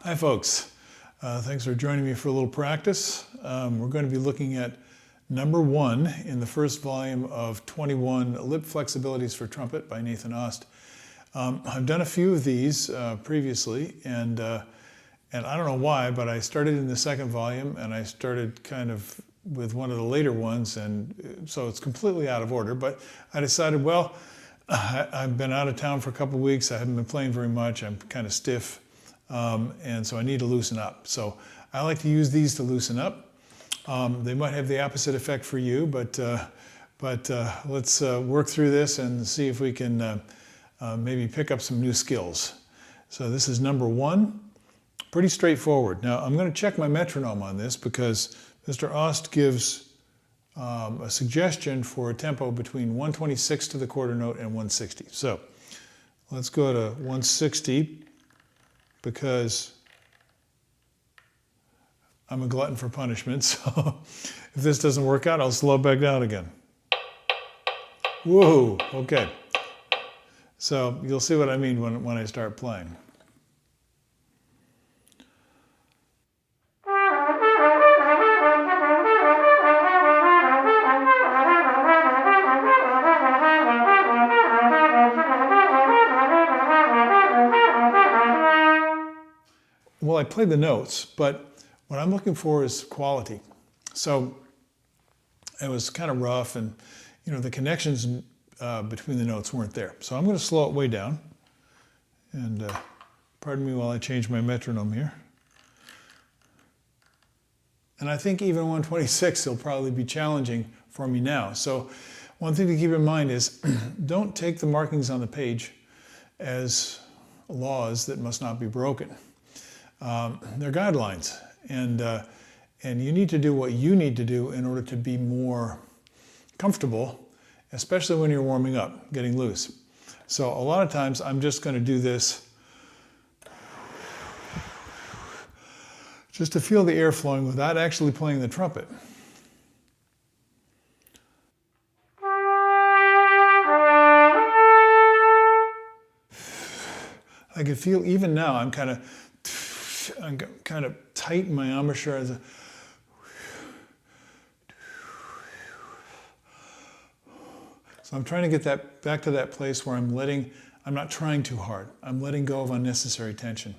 Hi folks, thanks for joining me for a little practice. We're going to be looking at number 1 in the first volume of 21 Lip Flexibilities for Trumpet by Nathan Ost. I've done a few of these previously, and I don't know why, but I started in the second volume and I started kind of with one of the later ones, and so it's completely out of order. But I decided, well, I've been out of town for a couple of weeks, I haven't been playing very much, I'm kind of stiff. And so I need to loosen up. So I like to use these to loosen up. They might have the opposite effect for you, but let's work through this and see if we can maybe pick up some new skills. So this is number 1, pretty straightforward. Now I'm going to check my metronome on this because Mr. Ost gives a suggestion for a tempo between 126 to the quarter note and 160. So let's go to 160. Because I'm a glutton for punishment, so if this doesn't work out, I'll slow it back down again. Whoa, okay. So you'll see what I mean when I start playing. Well, I played the notes, but what I'm looking for is quality. So it was kind of rough, and the connections between the notes weren't there. So I'm going to slow it way down. And pardon me while I change my metronome here. And I think even 126 will probably be challenging for me now. So one thing to keep in mind is don't take the markings on the page as laws that must not be broken. They're guidelines, and you need to do what you need to do in order to be more comfortable, especially when you're warming up, getting loose. So a lot of times I'm just going to do this just to feel the air flowing without actually playing the trumpet. I can feel even now I'm kind of tight in my embouchure. So I'm trying to get that back to that place where I'm not trying too hard. I'm letting go of unnecessary tension.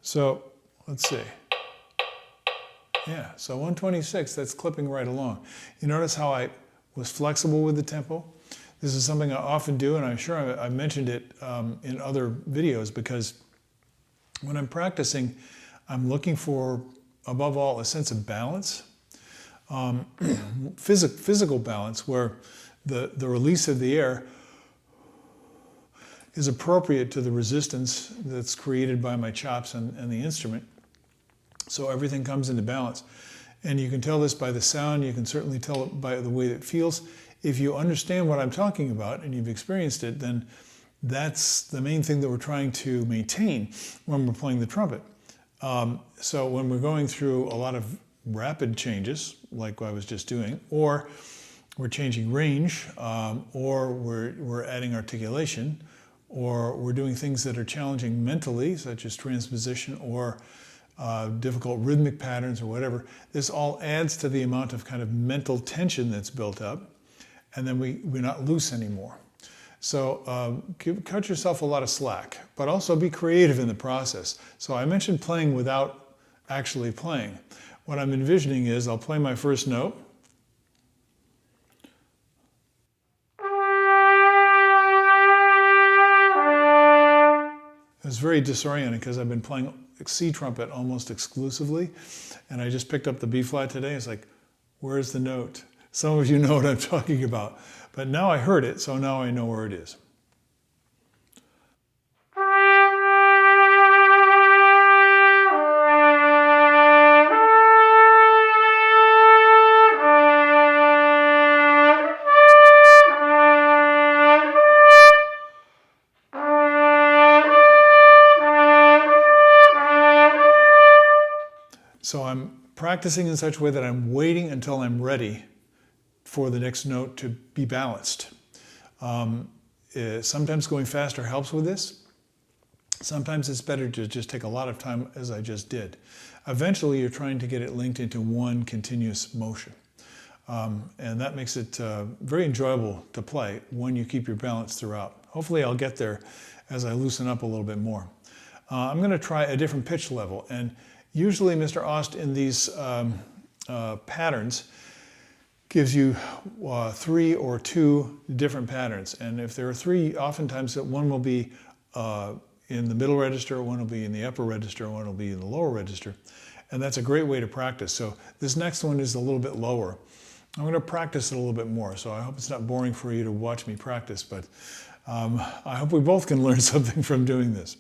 So let's see. Yeah, so 126, that's clipping right along. You notice how I was flexible with the tempo? This is something I often do, and I'm sure I've mentioned it in other videos, because when I'm practicing, I'm looking for, above all, a sense of balance, physical balance, where the release of the air is appropriate to the resistance that's created by my chops and the instrument. So everything comes into balance. And you can tell this by the sound, you can certainly tell it by the way it feels. If you understand what I'm talking about and you've experienced it, then that's the main thing that we're trying to maintain when we're playing the trumpet. So when we're going through a lot of rapid changes, like I was just doing, or we're changing range, or we're adding articulation, or we're doing things that are challenging mentally, such as transposition or difficult rhythmic patterns or whatever, this all adds to the amount of kind of mental tension that's built up, and then we're not loose anymore. So cut yourself a lot of slack, but also be creative in the process. So I mentioned playing without actually playing. What I'm envisioning is I'll play my first note, it was very disorienting because I've been playing C trumpet almost exclusively, and I just picked up the B flat today. It's like, where's the note? Some of you know what I'm talking about, but now I heard it, so now I know where it is. So I'm practicing in such a way that I'm waiting until I'm ready for the next note to be balanced. Sometimes going faster helps with this. Sometimes it's better to just take a lot of time, as I just did. Eventually, you're trying to get it linked into one continuous motion. And that makes it very enjoyable to play when you keep your balance throughout. Hopefully, I'll get there as I loosen up a little bit more. I'm going to try a different pitch level. And usually, Mr. Ost in these patterns gives you 3 or 2 different patterns. And if there are 3, oftentimes one will be in the middle register, one will be in the upper register, one will be in the lower register. And that's a great way to practice. So this next one is a little bit lower. I'm going to practice it a little bit more. So I hope it's not boring for you to watch me practice, but I hope we both can learn something from doing this.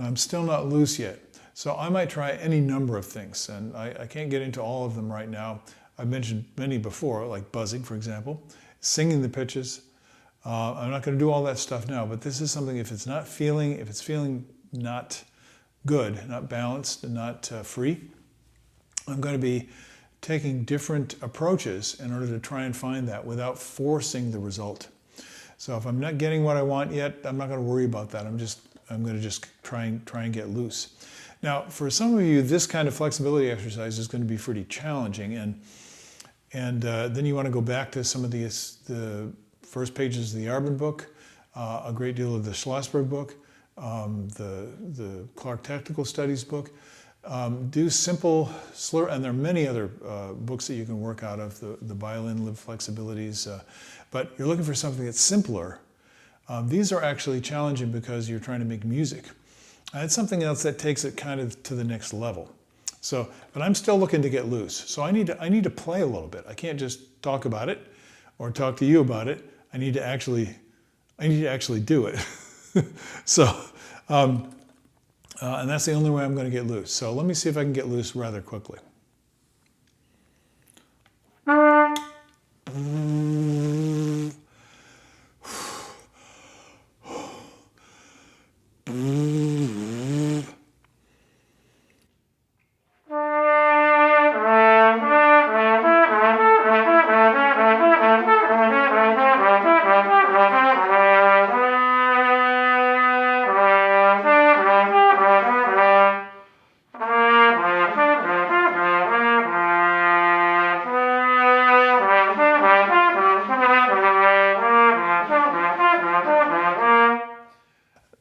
I'm still not loose yet. So I might try any number of things, and I can't get into all of them right now. I've mentioned many before, like buzzing, for example, singing the pitches. I'm not going to do all that stuff now, but this is something, if it's feeling not good, not balanced, and not free, I'm going to be taking different approaches in order to try and find that without forcing the result. So if I'm not getting what I want yet, I'm not going to worry about that. I'm going to just try and get loose. Now, for some of you, this kind of flexibility exercise is going to be pretty challenging, and then you want to go back to some of the first pages of the Arbin book, a great deal of the Schlossberg book, the Clark Technical Studies book. Do simple slur, and there are many other books that you can work out of, the violin, Lip Flexibilities, but you're looking for something that's simpler. These are actually challenging because you're trying to make music. It's something else that takes it kind of to the next level. So, but I'm still looking to get loose. So I need to play a little bit. I can't just talk about it or talk to you about it. I need to actually do it. So, and that's the only way I'm going to get loose. So let me see if I can get loose rather quickly.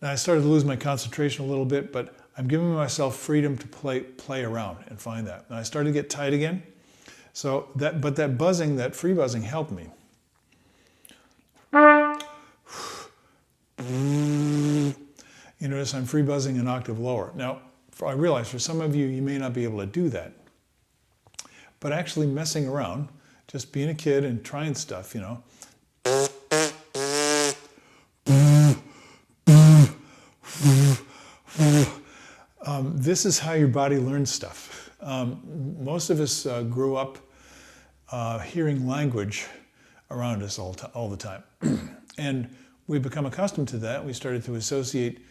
I started to lose my concentration a little bit, but I'm giving myself freedom to play around and find that. And I started to get tight again. So that buzzing, that free buzzing helped me. You notice I'm free buzzing an octave lower. Now, I realize for some of you, you may not be able to do that. But actually messing around, just being a kid and trying stuff, you know. This is how your body learns stuff. Most of us grew up hearing language around us all the time. And we become accustomed to that. We started to associate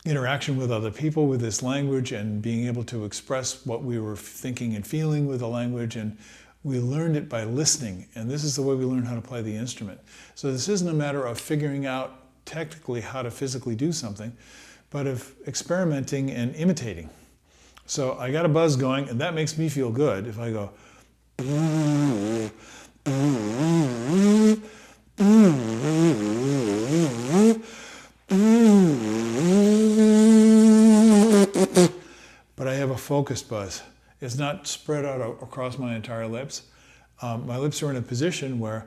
interaction with other people with this language and being able to express what we were thinking and feeling with the language. And we learned it by listening. And this is the way we learn how to play the instrument. So this isn't a matter of figuring out technically how to physically do something, but of experimenting and imitating. So I got a buzz going, and that makes me feel good if I go. But I have a focused buzz. It's not spread out across my entire lips. My lips are in a position where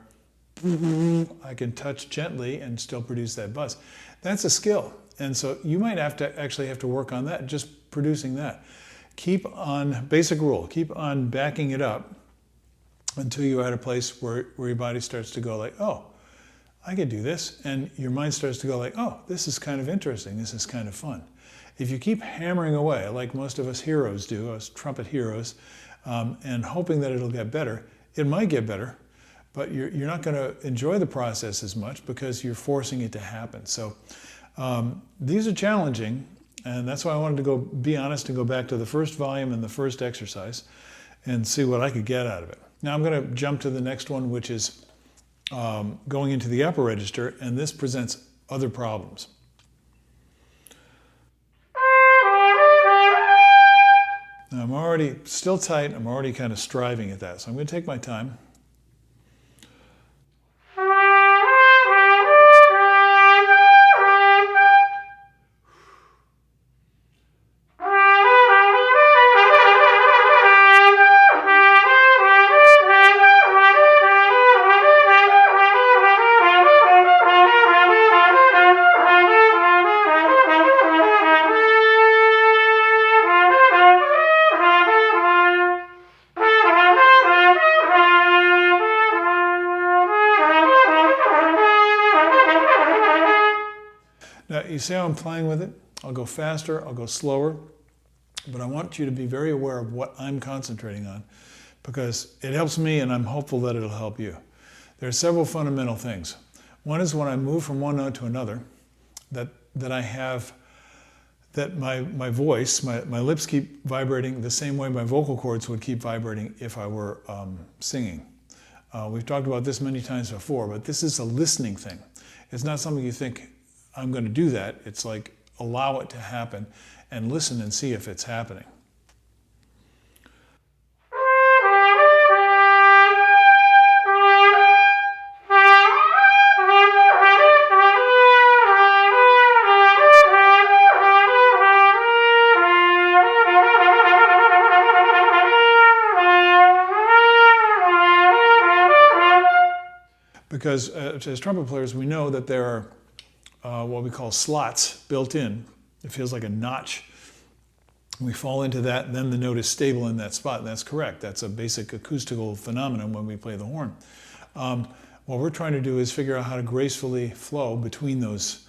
I can touch gently and still produce that buzz. That's a skill. And so you might actually have to work on that, just producing that. Keep on, basic rule, keep on backing it up until you're at a place where your body starts to go like, oh, I could do this. And your mind starts to go like, oh, this is kind of interesting. This is kind of fun. If you keep hammering away, like most of us heroes do, us trumpet heroes, and hoping that it'll get better, it might get better, but you're not going to enjoy the process as much because you're forcing it to happen. So these are challenging, and that's why I wanted to be honest and go back to the first volume and the first exercise and see what I could get out of it. Now I'm going to jump to the next one, which is going into the upper register, and this presents other problems. Now I'm already still tight, I'm already kind of striving at that, so I'm going to take my time. Now, you see how I'm playing with it? I'll go faster, I'll go slower, but I want you to be very aware of what I'm concentrating on because it helps me and I'm hopeful that it'll help you. There are several fundamental things. One is when I move from one note to another, that I have, that my voice, my lips keep vibrating the same way my vocal cords would keep vibrating if I were singing. We've talked about this many times before, but this is a listening thing. It's not something you think, I'm going to do that. It's like allow it to happen and listen and see if it's happening. Because as trumpet players, we know that there are what we call slots built in. It feels like a notch. We fall into that, and then the note is stable in that spot, and that's correct. That's a basic acoustical phenomenon when we play the horn. What we're trying to do is figure out how to gracefully flow between those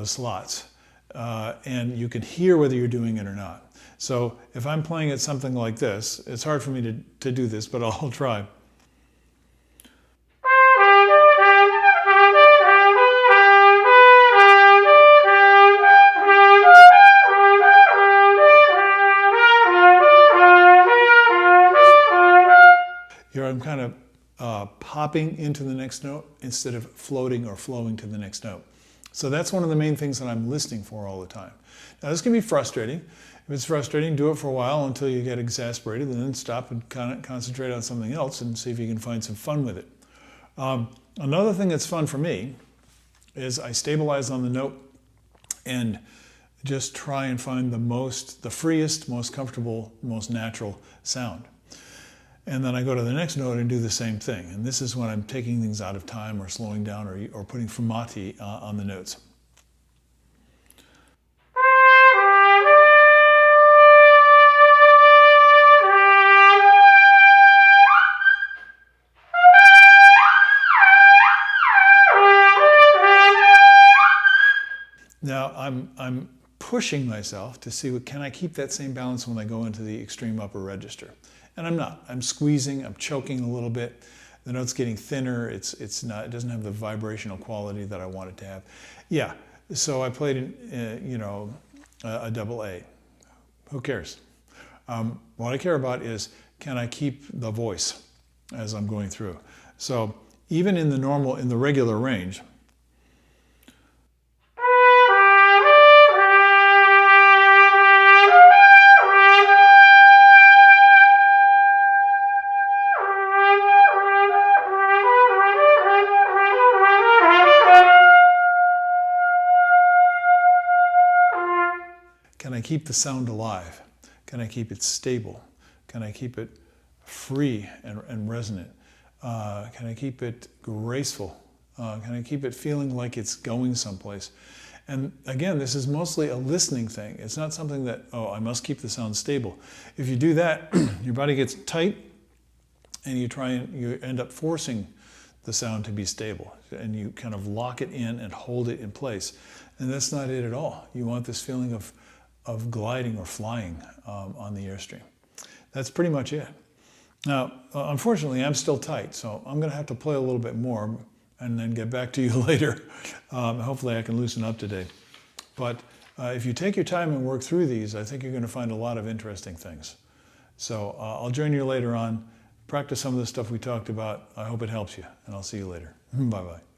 slots. And you can hear whether you're doing it or not. So if I'm playing at something like this, it's hard for me to do this, but I'll try. I'm kind of popping into the next note instead of floating or flowing to the next note. So that's one of the main things that I'm listening for all the time. Now this can be frustrating. If it's frustrating, do it for a while until you get exasperated, and then stop and concentrate on something else and see if you can find some fun with it. Another thing that's fun for me is I stabilize on the note and just try and find the freest, most comfortable, most natural sound. And then I go to the next note and do the same thing. And this is when I'm taking things out of time or slowing down or putting fermati on the notes. Now I'm pushing myself to see, can I keep that same balance when I go into the extreme upper register? And I'm not. I'm squeezing, I'm choking a little bit. The note's getting thinner. It doesn't have the vibrational quality that I want it to have. Yeah, so I played a double A. Who cares? What I care about is, can I keep the voice as I'm going through? So even in the regular range, can I keep the sound alive? Can I keep it stable? Can I keep it free and resonant? Can I keep it graceful? Can I keep it feeling like it's going someplace? And again, this is mostly a listening thing. It's not something that, oh, I must keep the sound stable. If you do that, your body gets tight and you end up forcing the sound to be stable, and you kind of lock it in and hold it in place. And that's not it at all. You want this feeling of gliding or flying on the airstream. That's pretty much it. Now, unfortunately, I'm still tight, so I'm going to have to play a little bit more and then get back to you later. Hopefully I can loosen up today. But if you take your time and work through these, I think you're going to find a lot of interesting things. So I'll join you later on. Practice some of the stuff we talked about. I hope it helps you, and I'll see you later. Bye-bye.